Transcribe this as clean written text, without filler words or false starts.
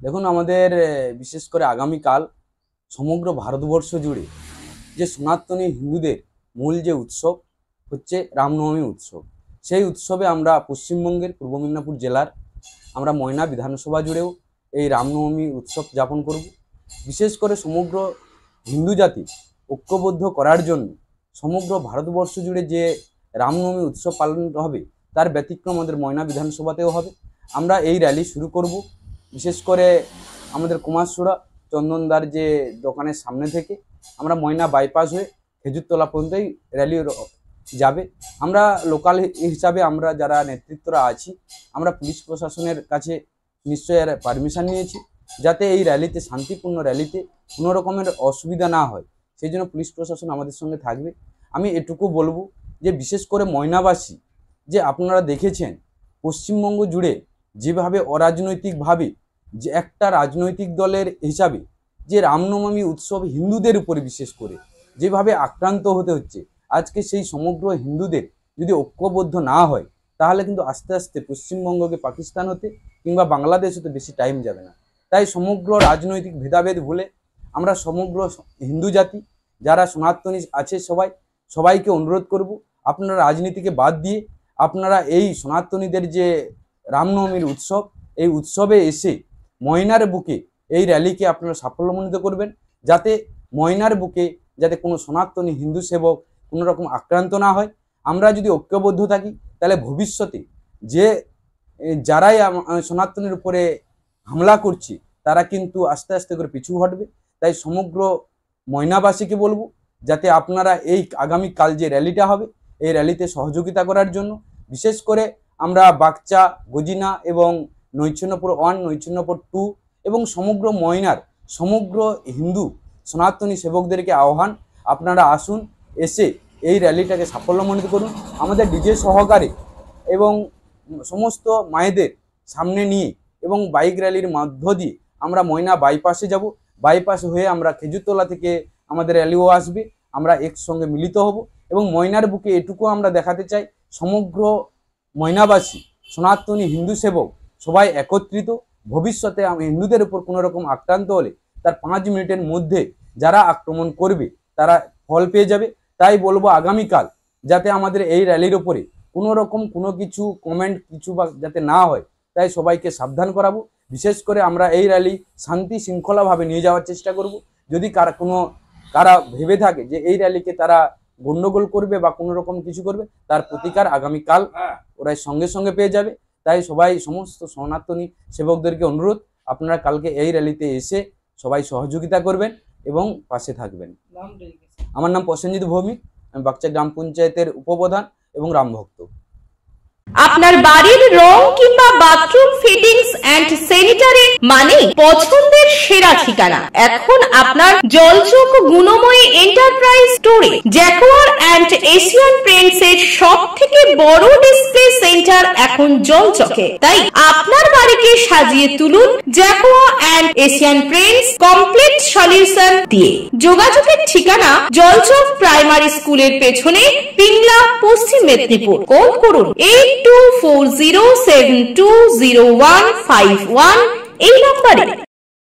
দেখুন, আমাদের বিশেষ করে আগামীকাল সমগ্র ভারতবর্ষ জুড়ে যে সনাতনী হিন্দুদের মূল যে উৎসব হচ্ছে রামনবমী উৎসব, সেই উৎসবে আমরা পশ্চিমবঙ্গের পূর্ব মেদিনীপুর জেলার আমরা ময়না বিধানসভা জুড়েও এই রামনবমী উৎসব যাপন করব। বিশেষ করে সমগ্র হিন্দু জাতি ঐক্যবদ্ধ করার জন্য সমগ্র ভারতবর্ষ জুড়ে যে রামনবমী উৎসব পালন হবে তার ব্যতিক্রম আমাদের ময়না বিধানসভাতেও হবে। আমরা এই র্যালি শুরু করব বিশেষ করে আমাদের কুমারসুরা চন্দনদার যে দোকানের সামনে থেকে আমরা ময়না বাইপাস হয়ে খেজুরতলা পর্যন্তই র্যালি যাবে। আমরা লোকাল হিসাবে আমরা যারা নেতৃত্বরা আছি আমরা পুলিশ প্রশাসনের কাছে নিশ্চয়ই পারমিশন নিয়েছি যাতে এই র্যালিতে শান্তিপূর্ণ র্যালিতে কোনো রকমের অসুবিধা না হয়, সেই জন্য পুলিশ প্রশাসন আমাদের সঙ্গে থাকবে। আমি এটুকু বলবো যে বিশেষ করে ময়নাবাসী যে আপনারা দেখেছেন পশ্চিমবঙ্গ জুড়ে যেভাবে অরাজনৈতিকভাবে যে একটা রাজনৈতিক দলের হিসাবে যে রামনবমী উৎসব হিন্দুদের উপরে বিশেষ করে যেভাবে আক্রান্ত হতে হচ্ছে, আজকে সেই সমগ্র হিন্দুদের যদি ঐক্যবদ্ধ না হয় তাহলে কিন্তু আস্তে আস্তে পশ্চিমবঙ্গকে পাকিস্তান হতে কিংবা বাংলাদেশ হতে বেশি টাইম যাবে না। তাই সমগ্র রাজনৈতিক ভেদাভেদ ভুলে আমরা সমগ্র হিন্দু জাতি যারা সনাতনী আছে সবাইকে অনুরোধ করব, আপনারা রাজনীতিকে বাদ দিয়ে আপনারা এই সনাতনীদের যে রামনবমীর উৎসব এই উৎসবে এসে ময়নার বুকে এই র্যালিকে আপনারা সাফল্যমণ্ডিত করবেন, যাতে ময়নার বুকে যাতে কোনো সনাতনী হিন্দু সেবক কোনো রকম আক্রান্ত না হয়। আমরা যদি ঐক্যবদ্ধ থাকি তাহলে ভবিষ্যতে যে যারাই সনাতনীর উপরে হামলা করছে তারা কিন্তু আস্তে আস্তে করে পিছু হটবে। তাই সমগ্র ময়নাবাসীকে বলবো যাতে আপনারা এই আগামীকাল যে র্যালিটা হবে এই র্যালিতে সহযোগিতা করার জন্য বিশেষ করে আমরা বাগচা, গজিনা এবং নৈচন্যপুর 1, নৈচন্যপুর 2 এবং সমগ্র ময়নার সমগ্র হিন্দু সনাতনী সেবকদেরকে আহ্বান, আপনারা আসুন, এসে এই র্যালিটাকে সাফল্যমণ্ডিত করুন। আমাদের ডিজে সহকারে এবং সমস্ত মায়েদের সামনে নিয়ে এবং বাইক র্যালির মধ্য দিয়ে আমরা ময়না বাইপাসে যাব। বাইপাস হয়ে আমরা খেজুরতলা থেকে আমাদের র্যালিও আসবে, আমরা একসঙ্গে মিলিত হব এবং ময়নার বুকে এটুকু আমরা দেখাতে চাই সমগ্র ময়নাবাসী সনাতনী হিন্দু সেবক সবাই একত্রিত। ভবিষ্যতে হিন্দুদের উপর কোনো রকম আক্রান্ত হলে তার 5 মিনিটের মধ্যে যারা আক্রমণ করবে তারা ফল পেয়ে যাবে। তাই বলবো আগামীকাল যাতে আমাদের এই র্যালির ওপরে কোনো রকম কোনো কিছু কমেন্ট কিছু বা যাতে না হয় তাই সবাইকে সাবধান করাবো। বিশেষ করে আমরা এই র্যালি শান্তি শৃঙ্খলাভাবে নিয়ে যাওয়ার চেষ্টা করব। যদি কারা ভেবে থাকে যে এই র্যালিকে তারা গন্ডগোল করবে বা কোনো রকম কিছু করবে তার প্রতিকার আগামীকাল ওরাই সঙ্গে সঙ্গে পেয়ে যাবে। তাই সবাই সমস্ত সনাতনী সেবকদেরকে অনুরোধ, আপনারা কালকে এই র্যালিতে এসে সবাই সহযোগিতা করবেন এবং পাশে থাকবেন। আমার নাম প্রসেনজিৎ ভৌমিক, আমি বাগচা গ্রাম পঞ্চায়েতের উপপ্রধান এবং রামভক্ত। আপনার বাড়ির রং কিংবা বাথরুম ফিটিংস এন্ড স্যানিটারি মানে পছন্দের সেরা ঠিকানা এখন আপনার জলচক গুণময়ী এন্টারপ্রাইজ স্টোরে। জ্যাকোয়ার এন্ড এশিয়ান পেইন্টস এর সবথেকে বড় ডিসপ্লে সেন্টার এখন জলচকে, তাই আপনার বাড়িকে সাজিয়ে তুলুন Jaquar and Asian Paints complete solution দিয়ে। যোগাযোগের ঠিকানা জলচক প্রাইমারি স্কুলের পেছনে, পিংলা, পশ্চিম মেদিনীপুর। কল করুন 8240720151 এই নম্বরে।